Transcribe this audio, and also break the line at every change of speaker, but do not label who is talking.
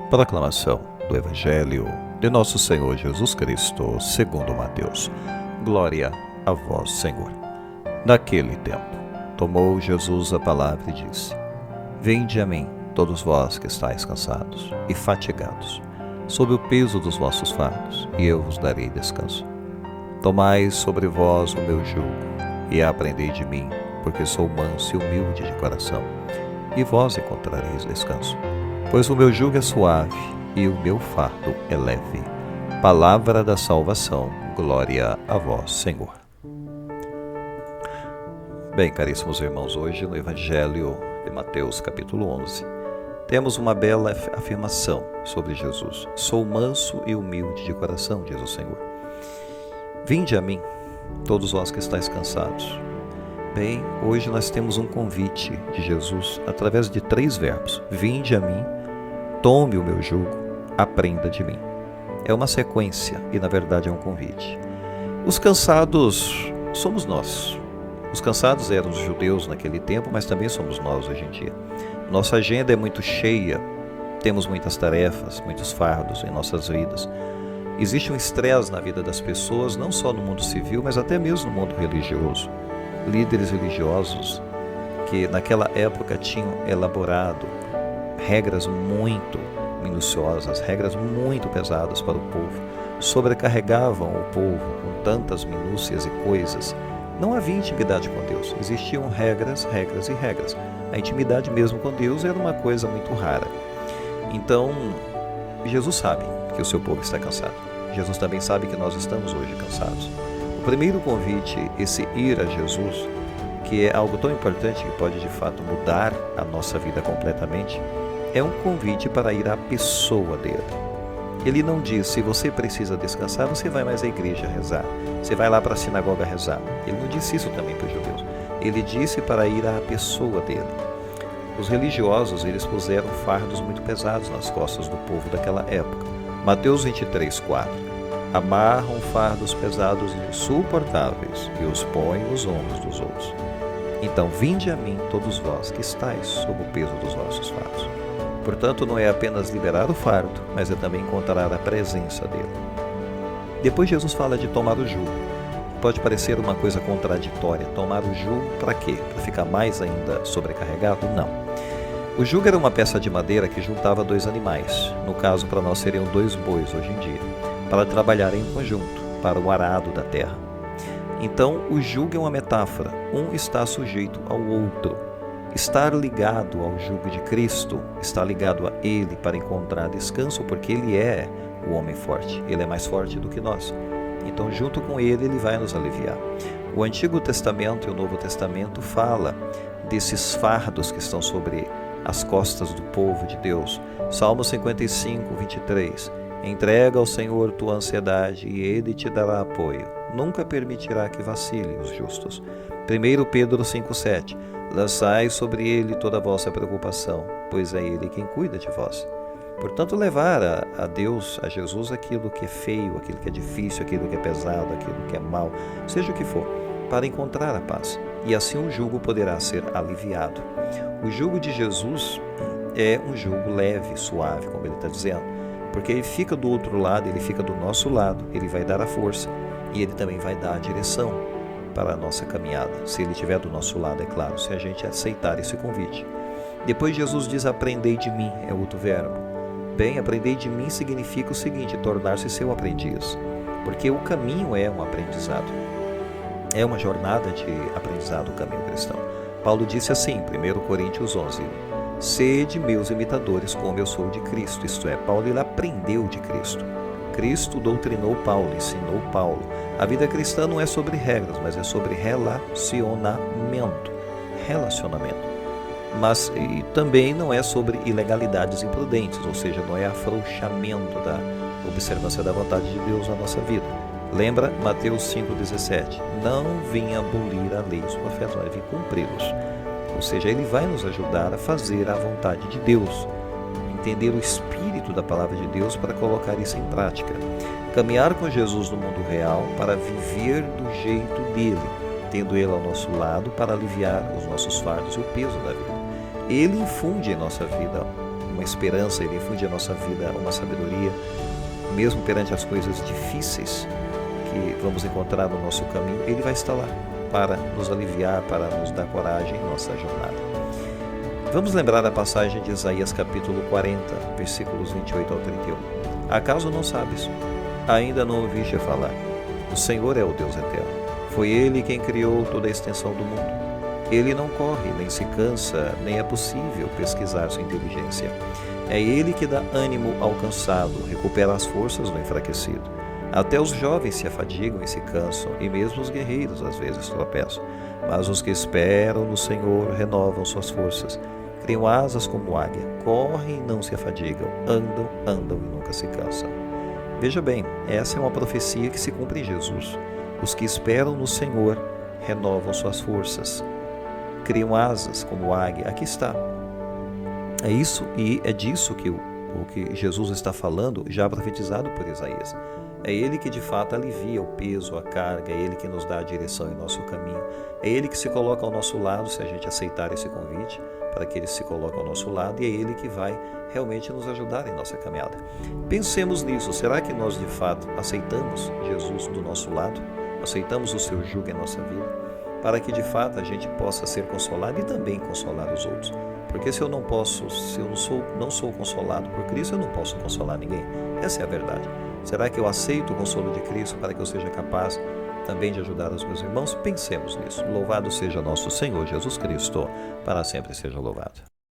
Proclamação do Evangelho de Nosso Senhor Jesus Cristo, segundo Mateus. Glória a vós, Senhor. Naquele tempo, tomou Jesus a palavra e disse: Vinde a mim, todos vós que estáis cansados e fatigados, sob o peso dos vossos fardos, e eu vos darei descanso. Tomai sobre vós o meu jugo, e aprendei de mim, porque sou manso e humilde de coração, e vós encontrareis descanso. Pois o meu jugo é suave e o meu fardo é leve. Palavra da salvação, glória a vós, Senhor. Bem, caríssimos irmãos, hoje no Evangelho de Mateus, capítulo 11, temos uma bela afirmação sobre Jesus. Sou manso e humilde de coração, diz o Senhor. Vinde a mim, todos vós que estáis cansados. Bem, hoje nós temos um convite de Jesus através de 3 verbos. Vinde a mim, tome o meu jugo, aprenda de mim. É uma sequência e, na verdade, é um convite. Os cansados somos nós. Os cansados eram os judeus naquele tempo, mas também somos nós hoje em dia. Nossa agenda é muito cheia, temos muitas tarefas, muitos fardos em nossas vidas. Existe um estresse na vida das pessoas, não só no mundo civil, mas até mesmo no mundo religioso. Líderes religiosos que naquela época tinham elaborado regras muito minuciosas, regras muito pesadas para o povo, sobrecarregavam o povo com tantas minúcias e coisas. Não havia intimidade com Deus, existiam regras e regras. A intimidade mesmo com Deus era uma coisa muito rara. Então, Jesus sabe que o seu povo está cansado. Jesus também sabe que nós estamos hoje cansados. O primeiro convite, esse ir a Jesus, que é algo tão importante que pode de fato mudar a nossa vida completamente, é um convite para ir à pessoa dele. Ele não diz: se você precisa descansar, você vai mais à igreja rezar, você vai lá para a sinagoga rezar. Ele não disse isso também para os judeus. Ele disse para ir à pessoa dele. Os religiosos, eles puseram fardos muito pesados nas costas do povo daquela época. Mateus 23:4. Amarram fardos pesados e insuportáveis e os põem nos ombros dos outros. Então, vinde a mim, todos vós que estáis sob o peso dos vossos fardos. Portanto, não é apenas liberar o fardo, mas é também encontrar a presença dele. Depois Jesus fala de tomar o jugo. Pode parecer uma coisa contraditória. Tomar o jugo para quê? Para ficar mais ainda sobrecarregado? Não. O jugo era uma peça de madeira que juntava 2 animais. No caso, para nós seriam 2 bois hoje em dia, para trabalharem em conjunto, para o arado da terra. Então, o jugo é uma metáfora. Um está sujeito ao outro. Estar ligado ao jugo de Cristo, estar ligado a Ele para encontrar descanso, porque Ele é o homem forte. Ele é mais forte do que nós. Então, junto com Ele, Ele vai nos aliviar. O Antigo Testamento e o Novo Testamento fala desses fardos que estão sobre as costas do povo de Deus. Salmo 55:23. Entrega ao Senhor tua ansiedade e Ele te dará apoio. Nunca permitirá que vacilem os justos. 1 Pedro 5:7. Lançai sobre Ele toda a vossa preocupação, pois é Ele quem cuida de vós. Portanto, levar a Deus, a Jesus, aquilo que é feio, aquilo que é difícil, aquilo que é pesado, aquilo que é mal, seja o que for, para encontrar a paz. E assim o jugo poderá ser aliviado. O jugo de Jesus é um jugo leve, suave, como ele está dizendo, porque ele fica do outro lado, ele fica do nosso lado, ele vai dar a força e ele também vai dar a direção para a nossa caminhada, se ele estiver do nosso lado, é claro, se a gente aceitar esse convite. Depois Jesus diz: aprendei de mim, é outro verbo. Bem, aprendei de mim significa o seguinte: tornar-se seu aprendiz, porque o caminho é um aprendizado, é uma jornada de aprendizado o caminho cristão. Paulo disse assim, em 1 Coríntios 11: sede meus imitadores como eu sou de Cristo. Isto é, Paulo ele aprendeu de Cristo. Cristo doutrinou Paulo, ensinou Paulo. A vida cristã não é sobre regras, mas é sobre relacionamento. Mas e também não é sobre ilegalidades imprudentes, ou seja, não é afrouxamento da observância da vontade de Deus na nossa vida. Lembra Mateus 5,17? Não vim abolir a lei e os profetas, mas vim cumpri-los. Ou seja, ele vai nos ajudar a fazer a vontade de Deus, entender o espírito da palavra de Deus para colocar isso em prática. Caminhar com Jesus no mundo real para viver do jeito dele, tendo ele ao nosso lado para aliviar os nossos fardos e o peso da vida. Ele infunde em nossa vida uma esperança, Ele infunde à nossa vida uma sabedoria, mesmo perante as coisas difíceis que vamos encontrar no nosso caminho, Ele vai estar lá para nos aliviar, para nos dar coragem em nossa jornada. Vamos lembrar a passagem de Isaías capítulo 40, versículos 28 ao 31. Acaso não sabes? Ainda não ouviste falar? O Senhor é o Deus eterno. Foi Ele quem criou toda a extensão do mundo. Ele não corre, nem se cansa, nem é possível pesquisar sua inteligência. É Ele que dá ânimo ao cansado, recupera as forças do enfraquecido. Até os jovens se afadigam e se cansam, e mesmo os guerreiros às vezes tropeçam. Mas os que esperam no Senhor renovam suas forças. Criam asas como águia, correm e não se afadigam, andam e nunca se cansam. Veja bem, essa é uma profecia que se cumpre em Jesus. Os que esperam no Senhor renovam suas forças. Criam asas como águia. Aqui está. É isso e é disso que o que Jesus está falando, já profetizado por Isaías. É Ele que de fato alivia o peso, a carga, é Ele que nos dá a direção em nosso caminho. É Ele que se coloca ao nosso lado, se a gente aceitar esse convite, para que Ele se coloque ao nosso lado, e é Ele que vai realmente nos ajudar em nossa caminhada. Pensemos nisso, será que nós de fato aceitamos Jesus do nosso lado? Aceitamos o seu jugo em nossa vida? Para que de fato a gente possa ser consolado e também consolar os outros. Porque se eu não sou consolado por Cristo, eu não posso consolar ninguém. Essa é a verdade. Será que eu aceito o consolo de Cristo para que eu seja capaz também de ajudar os meus irmãos? Pensemos nisso. Louvado seja nosso Senhor Jesus Cristo, para sempre seja louvado.